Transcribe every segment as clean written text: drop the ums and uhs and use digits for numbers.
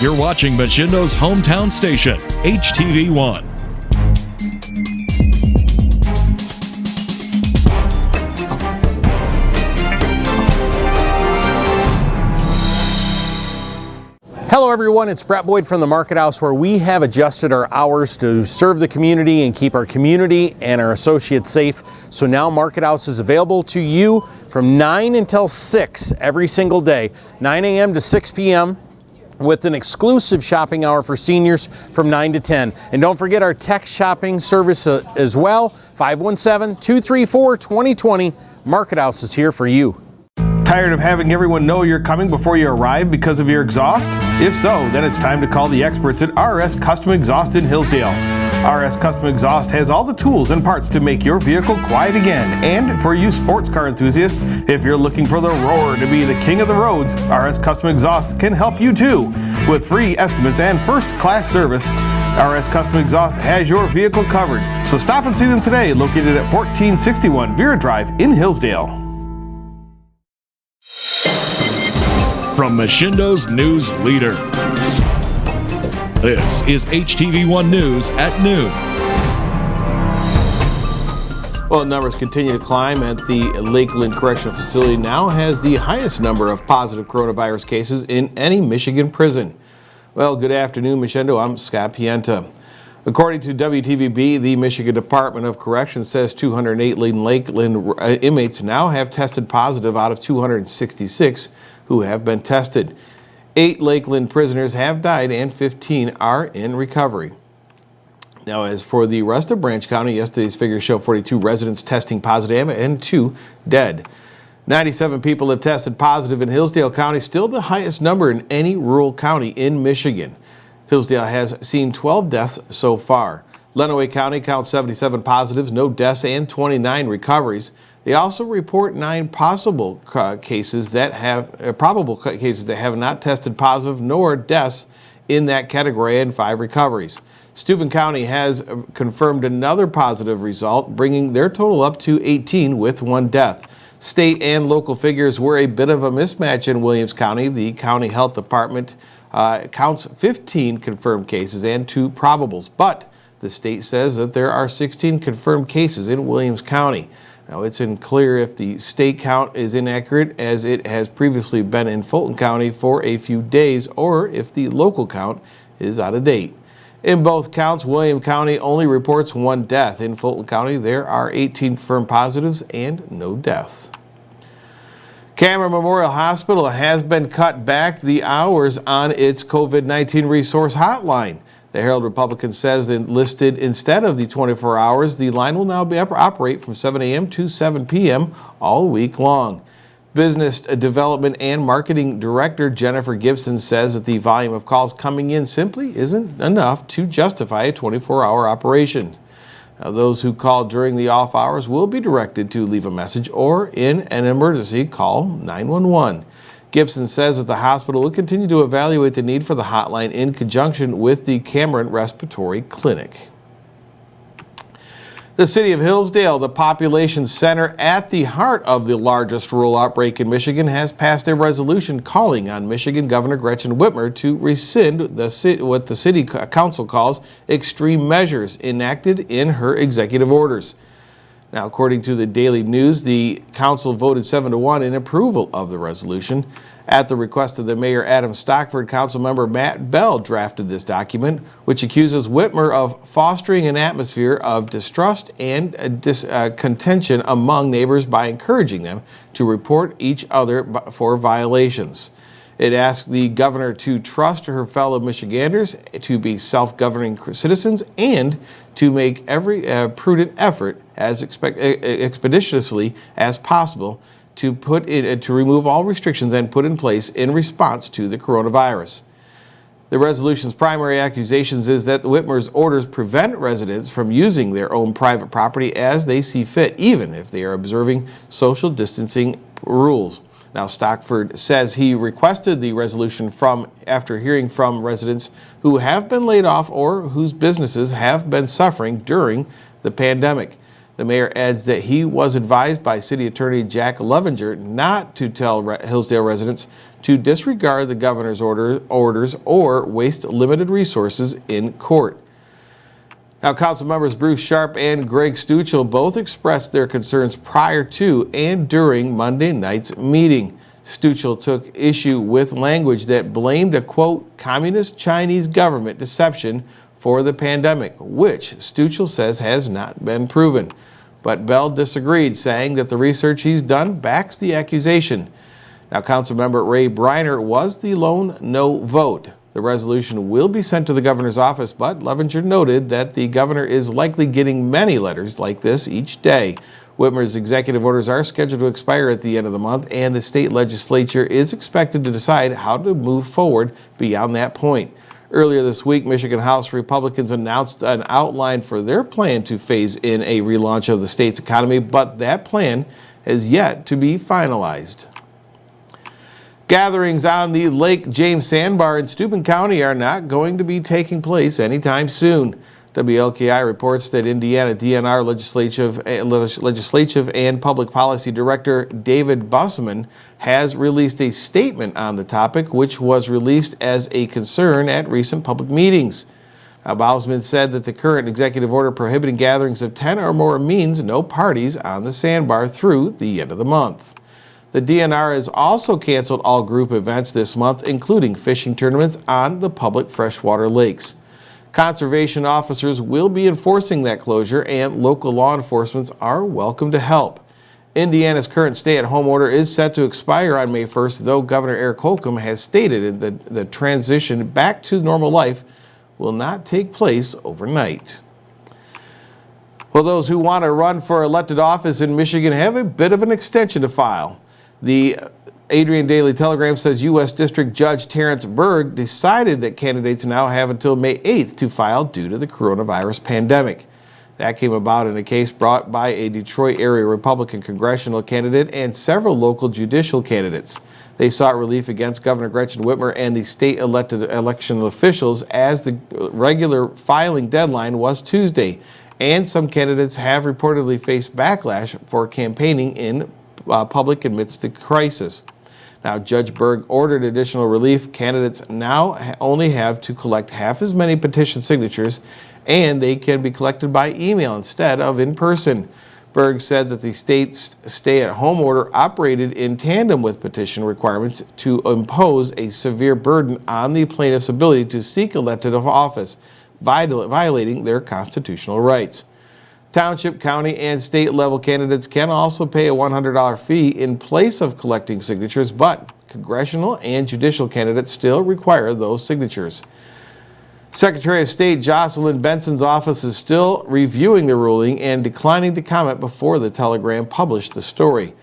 You're watching Machindo's hometown station, HTV1. Hello everyone, it's Brett Boyd from the Market House, where we have adjusted our hours to serve the community and keep our community and our associates safe. So now Market House is available to you from 9 until 6 every single day, 9 a.m. to 6 p.m. with an exclusive shopping hour for seniors from 9 to 10. And don't forget our text shopping service as well, 517-234-2020. Market House is here for you. Tired of having everyone know you're coming before you arrive because of your exhaust? If so, then it's time to call the experts at RS Custom Exhaust in Hillsdale. RS Custom Exhaust has all the tools and parts to make your vehicle quiet again. And for you sports car enthusiasts, if you're looking for the roar to be the king of the roads, RS Custom Exhaust can help you too. With free estimates and first-class service, RS Custom Exhaust has your vehicle covered. So stop and see them today, located at 1461 Vera Drive in Hillsdale. From Machindo's news leader, this is HTV1 News at noon. Well, numbers continue to climb at the Lakeland Correctional Facility. Now has the highest number of positive coronavirus cases in any Michigan prison. Well, good afternoon, Machindo. I'm Scott Pienta. According to WTVB, the Michigan Department of Corrections says 208 Lakeland inmates now have tested positive out of 266 who have been tested. 8 Lakeland prisoners have died and 15 are in recovery. Now, as for the rest of Branch County, yesterday's figures show 42 residents testing positive and 2 dead. 97 people have tested positive in Hillsdale County, still the highest number in any rural county in Michigan. Hillsdale has seen 12 deaths so far. Lenawee County counts 77 positives, no deaths, and 29 recoveries. They also report 9 possible cases that have probable cases that have not tested positive nor deaths in that category, and 5 recoveries. Steuben County has confirmed another positive result, bringing their total up to 18 with 1 death. State and local figures were a bit of a mismatch in Williams County. The county health department counts 15 confirmed cases and 2 probables, but the state says that there are 16 confirmed cases in Williams County. Now, it's unclear if the state count is inaccurate, as it has previously been in Fulton County for a few days, or if the local count is out of date. In both counts, Williams County only reports 1 death. In Fulton County, there are 18 confirmed positives and no deaths. Cameron Memorial Hospital has been cut back the hours on its COVID-19 resource hotline. The Herald Republican says that listed instead of the 24 hours, the line will now operate from 7 a.m. to 7 p.m. all week long. Business Development and Marketing Director Jennifer Gibson says that the volume of calls coming in simply isn't enough to justify a 24-hour operation. Now, those who call during the off hours will be directed to leave a message or, in an emergency, call 911. Gibson says that the hospital will continue to evaluate the need for the hotline in conjunction with the Cameron Respiratory Clinic. The city of Hillsdale, the population center at the heart of the largest rural outbreak in Michigan, has passed a resolution calling on Michigan Governor Gretchen Whitmer to rescind what the city council calls extreme measures enacted in her executive orders. Now, according to the Daily News, the council voted 7-1 in approval of the resolution. At the request of the mayor, Adam Stockford, Councilmember Matt Bell drafted this document, which accuses Whitmer of fostering an atmosphere of distrust and contention among neighbors by encouraging them to report each other for violations. It asked the governor to trust her fellow Michiganders, to be self-governing citizens, and to make every prudent effort as expeditiously as possible to remove all restrictions and put in place in response to the coronavirus. The resolution's primary accusations is that Whitmer's orders prevent residents from using their own private property as they see fit, even if they are observing social distancing rules. Now, Stockford says he requested the resolution after hearing from residents who have been laid off or whose businesses have been suffering during the pandemic. The mayor adds that he was advised by City Attorney Jack Levenger not to tell Hillsdale residents to disregard the governor's orders or waste limited resources in court. Now, council members Bruce Sharp and Greg Stuchel both expressed their concerns prior to and during Monday night's meeting. Stuchel took issue with language that blamed a, quote, communist Chinese government deception for the pandemic, which Stuchel says has not been proven. But Bell disagreed, saying that the research he's done backs the accusation. Now, Councilmember Ray Briner was the lone no vote. The resolution will be sent to the governor's office, but Levenger noted that the governor is likely getting many letters like this each day. Whitmer's executive orders are scheduled to expire at the end of the month, and the state legislature is expected to decide how to move forward beyond that point. Earlier this week, Michigan House Republicans announced an outline for their plan to phase in a relaunch of the state's economy, but that plan has yet to be finalized. Gatherings on the Lake James Sandbar in Steuben County are not going to be taking place anytime soon. WLKI reports that Indiana DNR Legislative and Public Policy Director David Busman has released a statement on the topic, which was released as a concern at recent public meetings. Busman said that the current executive order prohibiting gatherings of 10 or more means no parties on the sandbar through the end of the month. The DNR has also canceled all group events this month, including fishing tournaments on the public freshwater lakes. Conservation officers will be enforcing that closure, and local law enforcement are welcome to help. Indiana's current stay-at-home order is set to expire on May 1st, though Governor Eric Holcomb has stated that the transition back to normal life will not take place overnight. Well, those who want to run for elected office in Michigan have a bit of an extension to file. The Adrian Daily Telegram says U.S. District Judge Terrence Berg decided that candidates now have until May 8th to file due to the coronavirus pandemic. That came about in a case brought by a Detroit area Republican congressional candidate and several local judicial candidates. They sought relief against Governor Gretchen Whitmer and the state elected election officials as the regular filing deadline was Tuesday, and some candidates have reportedly faced backlash for campaigning in public amidst the crisis. Now, Judge Berg ordered additional relief. Candidates now only have to collect half as many petition signatures, and they can be collected by email instead of in person. Berg said that the state's stay-at-home order operated in tandem with petition requirements to impose a severe burden on the plaintiff's ability to seek elected office, violating their constitutional rights. Township, county, and state-level candidates can also pay a $100 fee in place of collecting signatures, but congressional and judicial candidates still require those signatures. Secretary of State Jocelyn Benson's office is still reviewing the ruling and declining to comment before the Telegram published the story.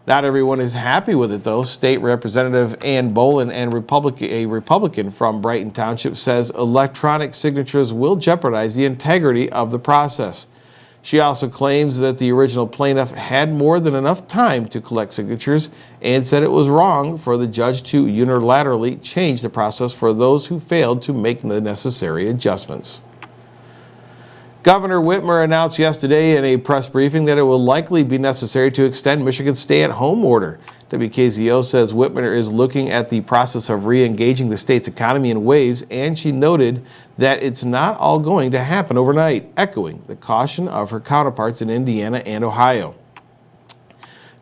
Not everyone is happy with it, though. State Representative Ann Bolin, a Republican from Brighton Township, says electronic signatures will jeopardize the integrity of the process. She also claims that the original plaintiff had more than enough time to collect signatures and said it was wrong for the judge to unilaterally change the process for those who failed to make the necessary adjustments. Governor Whitmer announced yesterday in a press briefing that it will likely be necessary to extend Michigan's stay-at-home order. WKZO says Whitmer is looking at the process of re-engaging the state's economy in waves, and she noted that it's not all going to happen overnight, echoing the caution of her counterparts in Indiana and Ohio.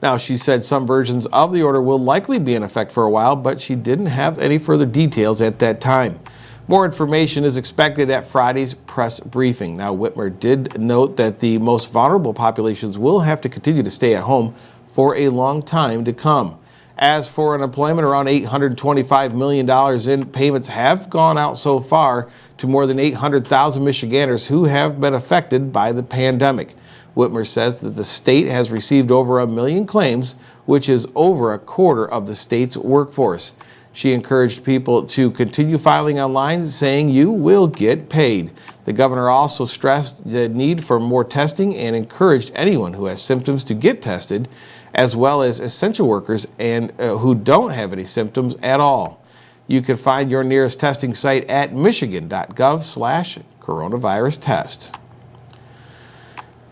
Now, she said some versions of the order will likely be in effect for a while, but she didn't have any further details at that time. More information is expected at Friday's press briefing. Now, Whitmer did note that the most vulnerable populations will have to continue to stay at home for a long time to come. As for unemployment, around $825 million in payments have gone out so far to more than 800,000 Michiganders who have been affected by the pandemic. Whitmer says that the state has received over 1 million claims, which is over a quarter of the state's workforce. She encouraged people to continue filing online, saying you will get paid. The governor also stressed the need for more testing and encouraged anyone who has symptoms to get tested, as well as essential workers and who don't have any symptoms at all. You can find your nearest testing site at michigan.gov/coronavirus test.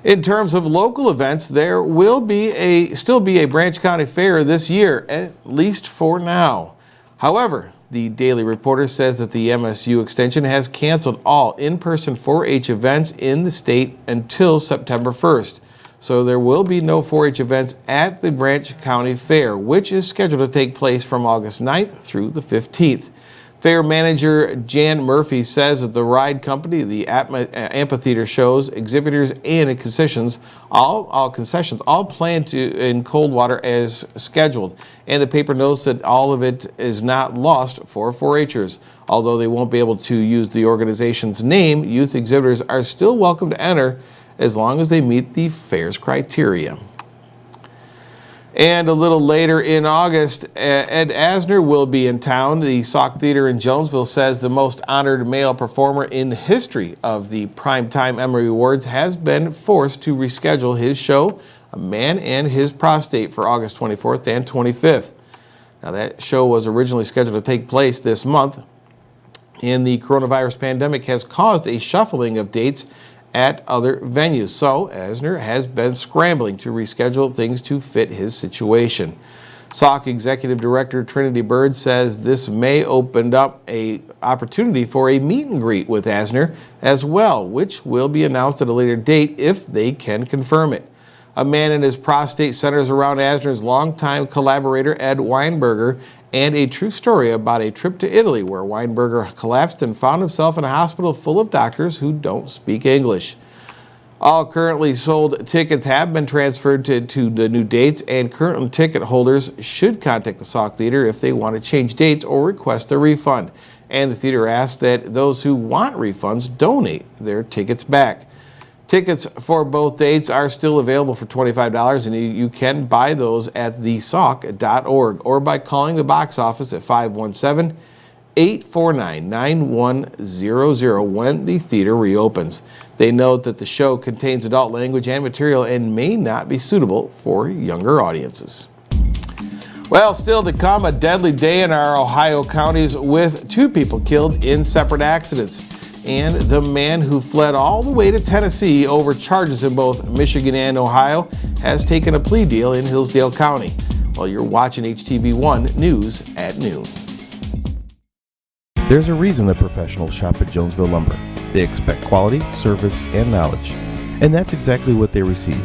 In terms of local events, there will still be a Branch County Fair this year, at least for now. However, the Daily Reporter says that the MSU Extension has canceled all in-person 4-H events in the state until September 1st. So there will be no 4-H events at the Branch County Fair, which is scheduled to take place from August 9th through the 15th. Fair manager Jan Murphy says that the ride company, the amphitheater shows, exhibitors, and concessions all plan to in Coldwater as scheduled. And the paper notes that all of it is not lost for 4-Hers. Although they won't be able to use the organization's name, youth exhibitors are still welcome to enter as long as they meet the fair's criteria. And a little later in August, Ed Asner will be in town. The Sauk Theater in Jonesville says the most honored male performer in the history of the Primetime Emmy Awards has been forced to reschedule his show, A Man and His Prostate, for August 24th and 25th. Now, that show was originally scheduled to take place this month, and the coronavirus pandemic has caused a shuffling of dates at other venues. So Asner has been scrambling to reschedule things to fit his situation. Sauk Executive Director Trinity Bird says this may open up an opportunity for a meet and greet with Asner as well, which will be announced at a later date if they can confirm it. A Man and His Prostate centers around Asner's longtime collaborator Ed Weinberger and a true story about a trip to Italy where Weinberger collapsed and found himself in a hospital full of doctors who don't speak English. All currently sold tickets have been transferred to the new dates, and current ticket holders should contact the Sauk Theater if they want to change dates or request a refund. And the theater asks that those who want refunds donate their tickets back. Tickets for both dates are still available for $25, and you can buy those at thesauk.org or by calling the box office at 517-849-9100 when the theater reopens. They note that the show contains adult language and material and may not be suitable for younger audiences. Well, still to come, a deadly day in our Ohio counties with 2 people killed in separate accidents. And the man who fled all the way to Tennessee over charges in both Michigan and Ohio has taken a plea deal in Hillsdale County. Well, you're watching HTV1 News at noon. There's a reason that professionals shop at Jonesville Lumber. They expect quality, service, and knowledge. And that's exactly what they receive.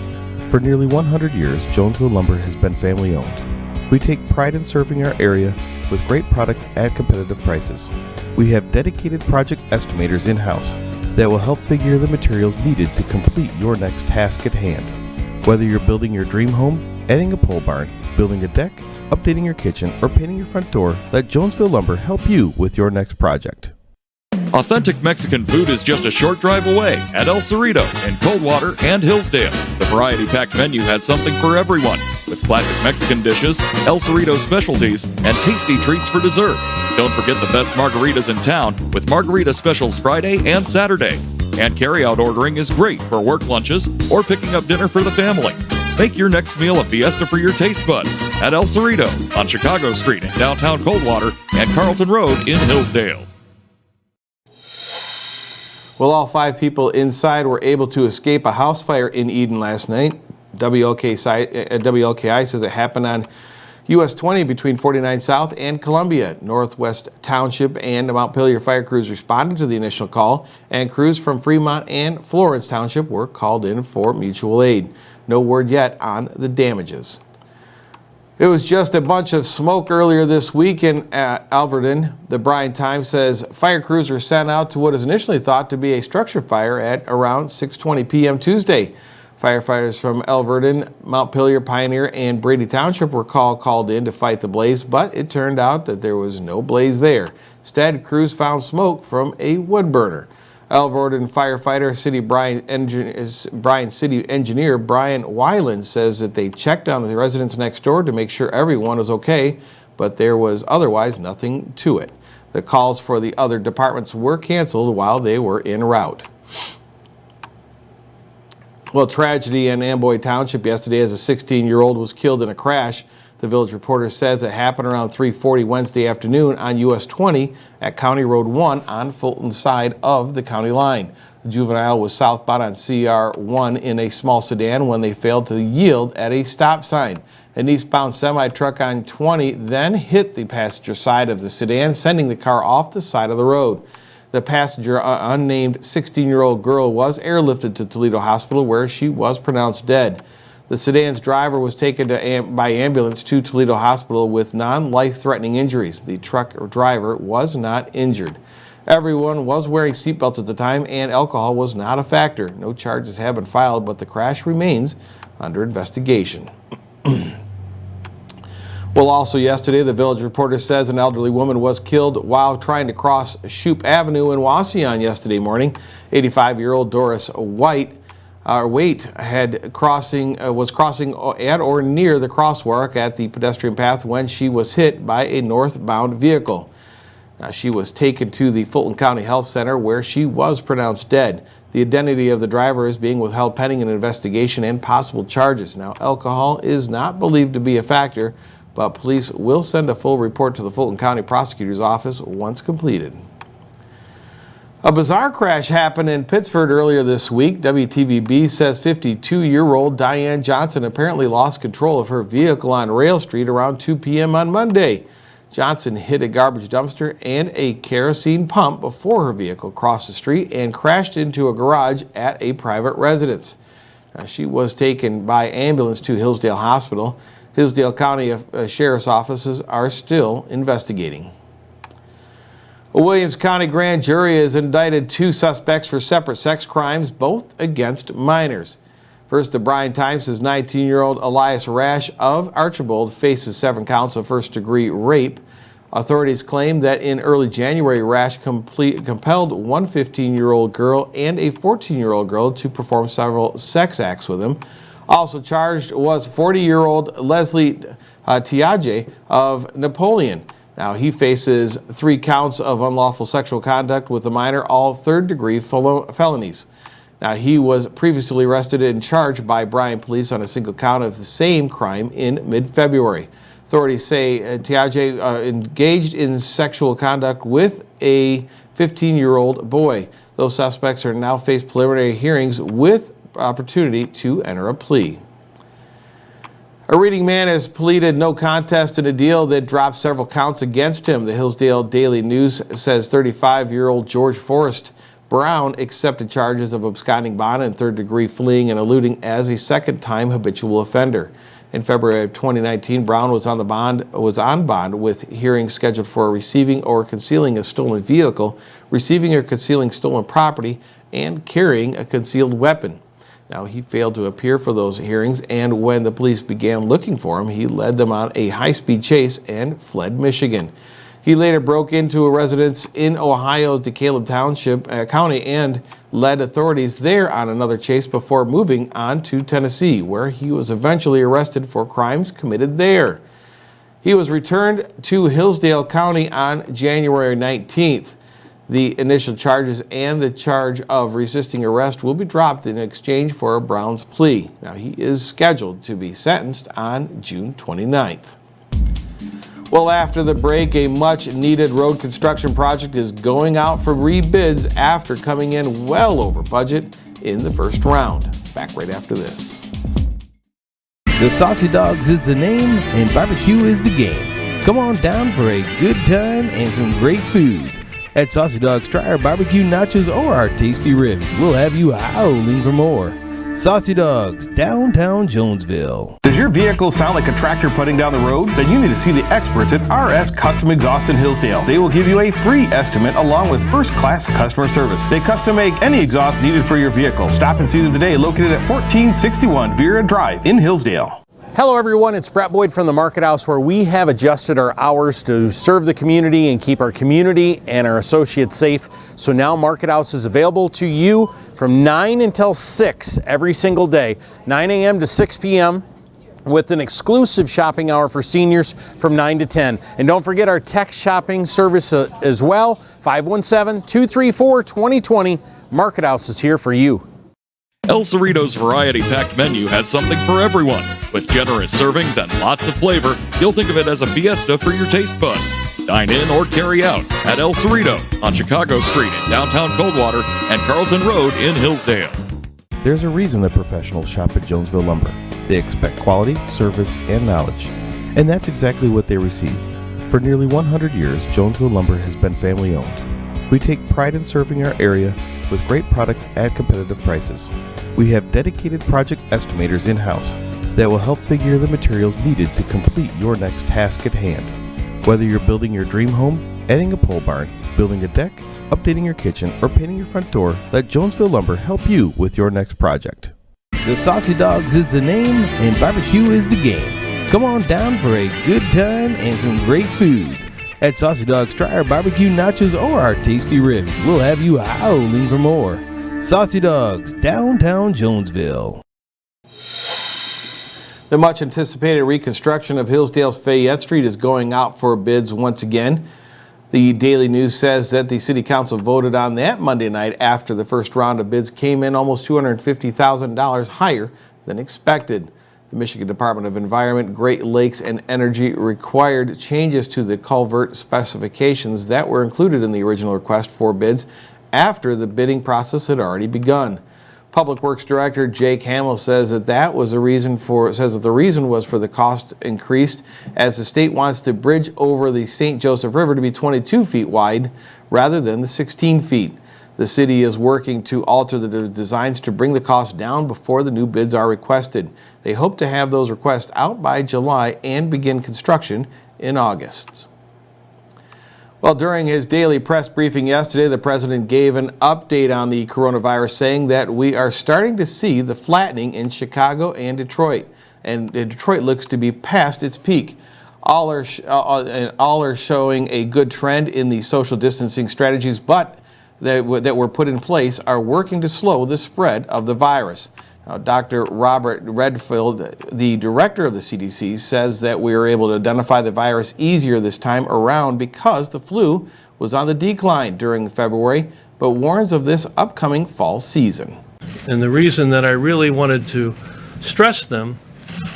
For nearly 100 years, Jonesville Lumber has been family owned. We take pride in serving our area with great products at competitive prices. We have dedicated project estimators in-house that will help figure the materials needed to complete your next task at hand. Whether you're building your dream home, adding a pole barn, building a deck, updating your kitchen, or painting your front door, let Jonesville Lumber help you with your next project. Authentic Mexican food is just a short drive away at El Cerrito in Coldwater and Hillsdale. The variety-packed menu has something for everyone, with classic Mexican dishes, El Cerrito specialties, and tasty treats for dessert. Don't forget the best margaritas in town with margarita specials Friday and Saturday. And carry-out ordering is great for work lunches or picking up dinner for the family. Make your next meal a fiesta for your taste buds at El Cerrito on Chicago Street in downtown Coldwater and Carlton Road in Hillsdale. Well, all 5 people inside were able to escape a house fire in Eden last night. WLKI says it happened on US 20 between 49 South and Columbia. Northwest Township and Montpelier fire crews responded to the initial call, and crews from Fremont and Florence Township were called in for mutual aid. No word yet on the damages. It was just a bunch of smoke earlier this week in Alverton. The Bryan Times says fire crews were sent out to what is initially thought to be a structure fire at around 6:20 p.m. Tuesday. Firefighters from Alverton, Montpelier, Pioneer, and Brady Township were called in to fight the blaze, but it turned out that there was no blaze there. Instead, crews found smoke from a wood burner. Alverton firefighter, Bryan City Engineer Brian Weiland says that they checked on the residents next door to make sure everyone was okay, but there was otherwise nothing to it. The calls for the other departments were canceled while they were en route. Well, tragedy in Amboy Township yesterday as a 16-year-old was killed in a crash. The Village Reporter says it happened around 3:40 Wednesday afternoon on US 20 at County Road 1 on Fulton's side of the county line. The juvenile was southbound on CR1 in a small sedan when they failed to yield at a stop sign. An eastbound semi-truck on 20 then hit the passenger side of the sedan, sending the car off the side of the road. The passenger, unnamed 16-year-old girl, was airlifted to Toledo Hospital where she was pronounced dead. The sedan's driver was taken by ambulance to Toledo Hospital with non-life-threatening injuries. The truck driver was not injured. Everyone was wearing seatbelts at the time and alcohol was not a factor. No charges have been filed, but the crash remains under investigation. Well, also yesterday, the Village Reporter says an elderly woman was killed while trying to cross Shoup Avenue in Wauseon yesterday morning. 85-year-old Doris Waite was crossing at or near the crosswalk at the pedestrian path when she was hit by a northbound vehicle. Now, she was taken to the Fulton County Health Center where she was pronounced dead. The identity of the driver is being withheld pending an investigation and possible charges. Now, alcohol is not believed to be a factor, but police will send a full report to the Fulton County Prosecutor's Office once completed. A bizarre crash happened in Pittsford earlier this week. WTVB says 52-year-old Diane Johnson apparently lost control of her vehicle on Rail Street around 2 p.m. on Monday. Johnson hit a garbage dumpster and a kerosene pump before her vehicle crossed the street and crashed into a garage at a private residence. Now, she was taken by ambulance to Hillsdale Hospital. Hillsdale County Sheriff's offices are still investigating. A Williams County grand jury has indicted 2 suspects for separate sex crimes, both against minors. First, the Bryan Times says 19-year-old Elias Rash of Archbold faces 7 counts of first-degree rape. Authorities claim that in early January, Rash compelled one 15-year-old girl and a 14-year-old girl to perform several sex acts with him. Also charged was 40-year-old Leslie Tiage of Napoleon. Now, he faces 3 counts of unlawful sexual conduct with a minor, all third-degree felonies. Now, he was previously arrested and charged by Bryan police on a single count of the same crime in mid-February. Authorities say Tiage engaged in sexual conduct with a 15-year-old boy. Those suspects are now face preliminary hearings with opportunity to enter a plea. A Reading man has pleaded no contest in a deal that dropped several counts against him. The Hillsdale Daily News says 35-year-old George Forrest Brown accepted charges of absconding bond and third-degree fleeing and eluding as a second-time habitual offender. In February of 2019, Brown was on bond with hearings scheduled for receiving or concealing a stolen vehicle, receiving or concealing stolen property, and carrying a concealed weapon. Now, he failed to appear for those hearings, and when the police began looking for him, he led them on a high-speed chase and fled Michigan. He later broke into a residence in Ohio's DeKalb Township County and led authorities there on another chase before moving on to Tennessee, where he was eventually arrested for crimes committed there. He was returned to Hillsdale County on January 19th. The initial charges and the charge of resisting arrest will be dropped in exchange for Brown's plea. Now, he is scheduled to be sentenced on June 29th. Well, after the break, a much-needed road construction project is going out for rebids after coming in well over budget in the first round. Back right after this. The Saucy Dogs is the name and barbecue is the game. Come on down for a good time and some great food. At Saucy Dogs, try our barbecue nachos or our tasty ribs. We'll have you howling for more. Saucy Dogs, downtown Jonesville. Does your vehicle sound like a tractor putting down the road? Then you need to see the experts at RS Custom Exhaust in Hillsdale. They will give you a free estimate along with first-class customer service. They custom make any exhaust needed for your vehicle. Stop and see them today, located at 1461 Vera Drive in Hillsdale. Hello everyone, it's Brett Boyd from the Market House, where we have adjusted our hours to serve the community and keep our community and our associates safe. So now Market House is available to you from 9 until 6 every single day, 9 a.m. to 6 p.m. with an exclusive shopping hour for seniors from 9 to 10. And don't forget our text shopping service as well, 517-234-2020. Market House is here for you. El Cerrito's variety-packed menu has something for everyone. With generous servings and lots of flavor, you'll think of it as a fiesta for your taste buds. Dine in or carry out at El Cerrito on Chicago Street in downtown Coldwater and Carlton Road in Hillsdale. There's a reason that professionals shop at Jonesville Lumber. They expect quality, service, and knowledge. And that's exactly what they receive. For nearly 100 years, Jonesville Lumber has been family owned. We take pride in serving our area with great products at competitive prices. We have dedicated project estimators in-house that will help figure the materials needed to complete your next task at hand. Whether you're building your dream home, adding a pole barn, building a deck, updating your kitchen, or painting your front door, let Jonesville Lumber help you with your next project. The Saucy Dogs is the name and barbecue is the game. Come on down for a good time and some great food. At Saucy Dogs, try our barbecue nachos or our tasty ribs. We'll have you howling for more. Saucy Dogs, downtown Jonesville. The much anticipated reconstruction of Hillsdale's Fayette Street is going out for bids once again. The Daily News says that the City Council voted on that Monday night after the first round of bids came in almost $250,000 higher than expected. The Michigan Department of Environment, Great Lakes, and Energy required changes to the culvert specifications that were included in the original request for bids after the bidding process had already begun. Public Works Director Jake Hamill says that the reason was for the cost increased as the state wants the bridge over the St. Joseph River to be 22 feet wide rather than the 16 feet. The city is working to alter the designs to bring the cost down before the new bids are requested. They hope to have those requests out by July and begin construction in August. Well, during his daily press briefing yesterday, the president gave an update on the coronavirus, saying that we are starting to see the flattening in Chicago and Detroit, and Detroit looks to be past its peak. All are showing a good trend in the social distancing strategies, but that were put in place are working to slow the spread of the virus. Now, Dr. Robert Redfield, the director of the CDC, says that we were able to identify the virus easier this time around because the flu was on the decline during February, but warns of this upcoming fall season. And the reason that I really wanted to stress them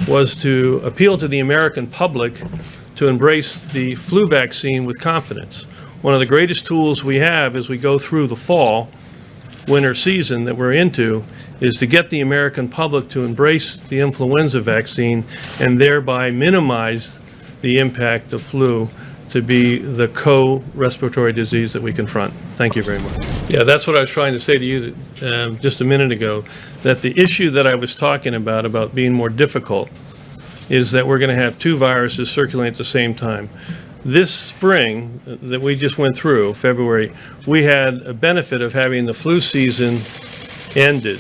was to appeal to the American public to embrace the flu vaccine with confidence. One of the greatest tools we have as we go through the fall, winter season that we're into is to get the American public to embrace the influenza vaccine and thereby minimize the impact of flu to be the co-respiratory disease that we confront. Thank you very much. Yeah, that's what I was trying to say to you just a minute ago, that the issue that I was talking about being more difficult, is that we're going to have two viruses circulating at the same time. This spring that we just went through, February, we had a benefit of having the flu season ended.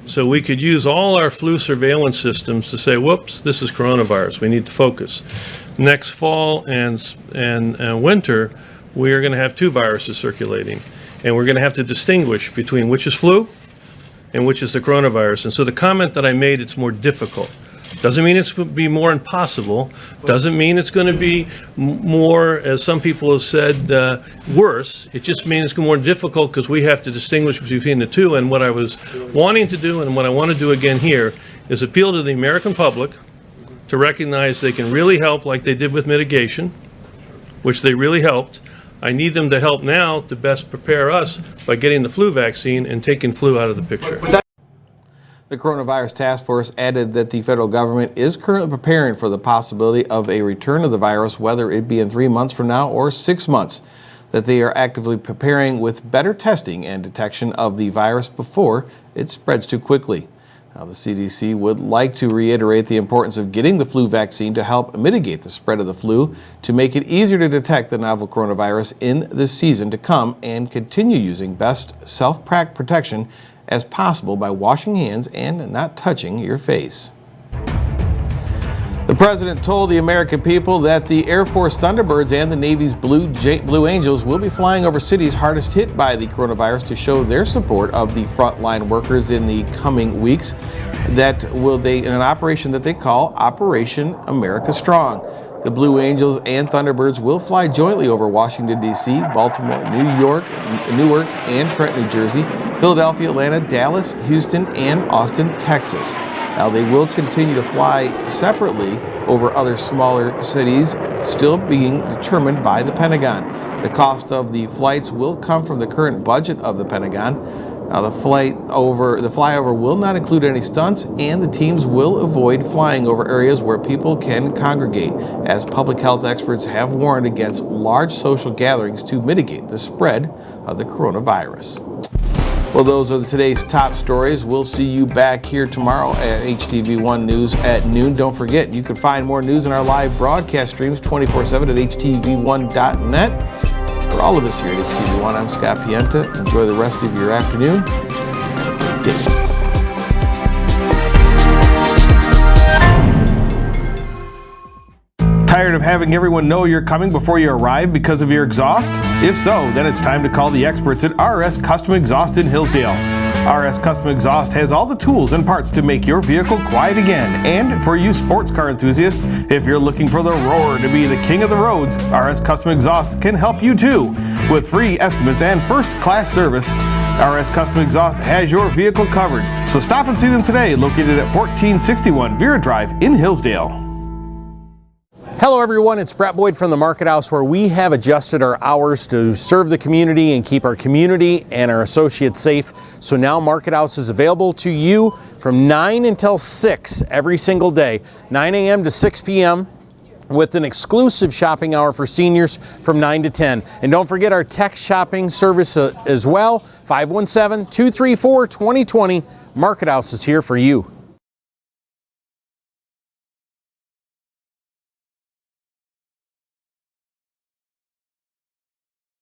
So we could use all our flu surveillance systems to say, whoops, this is coronavirus, we need to focus. Next fall and winter, we are going to have two viruses circulating. And we're going to have to distinguish between which is flu and which is the coronavirus. And so the comment that I made, it's more difficult. Doesn't mean it's going to be more impossible. Doesn't mean it's going to be more, as some people have said, worse. It just means it's more difficult because we have to distinguish between the two. And what I was wanting to do and what I want to do again here is appeal to the American public to recognize they can really help like they did with mitigation, which they really helped. I need them to help now to best prepare us by getting the flu vaccine and taking flu out of the picture. The Coronavirus Task Force added that the federal government is currently preparing for the possibility of a return of the virus, whether it be in 3 months from now or 6 months, that they are actively preparing with better testing and detection of the virus before it spreads too quickly. Now, the CDC would like to reiterate the importance of getting the flu vaccine to help mitigate the spread of the flu, to make it easier to detect the novel coronavirus in the season to come, and continue using best self-protection as possible by washing hands and not touching your face. The president told the American people that the Air Force Thunderbirds and the Navy's Blue Angels will be flying over cities hardest hit by the coronavirus to show their support of the frontline workers in the coming weeks. That will in an operation that they call Operation America Strong. The Blue Angels and Thunderbirds will fly jointly over Washington, D.C., Baltimore, New York, Newark, and Trenton, New Jersey, Philadelphia, Atlanta, Dallas, Houston, and Austin, Texas. Now, they will continue to fly separately over other smaller cities, still being determined by the Pentagon. The cost of the flights will come from the current budget of the Pentagon. Now, the flyover will not include any stunts, and the teams will avoid flying over areas where people can congregate, as public health experts have warned against large social gatherings to mitigate the spread of the coronavirus. Well, those are today's top stories. We'll see you back here tomorrow at HTV1 News at noon. Don't forget, you can find more news in our live broadcast streams 24/7 at htv1.net. For all of us here at HTV1, I'm Scott Pienta. Enjoy the rest of your afternoon. Tired of having everyone know you're coming before you arrive because of your exhaust? If so, then it's time to call the experts at RS Custom Exhaust in Hillsdale. RS Custom Exhaust has all the tools and parts to make your vehicle quiet again. And for you sports car enthusiasts, if you're looking for the roar to be the king of the roads, RS Custom Exhaust can help you too. With free estimates and first-class service, RS Custom Exhaust has your vehicle covered. So stop and see them today, located at 1461 Vera Drive in Hillsdale. Hello everyone, it's Brett Boyd from the Market House, where we have adjusted our hours to serve the community and keep our community and our associates safe. So now Market House is available to you from 9 until 6 every single day, 9 a.m. to 6 p.m. with an exclusive shopping hour for seniors from 9 to 10. And don't forget our tech shopping service as well, 517-234-2020. Market House is here for you.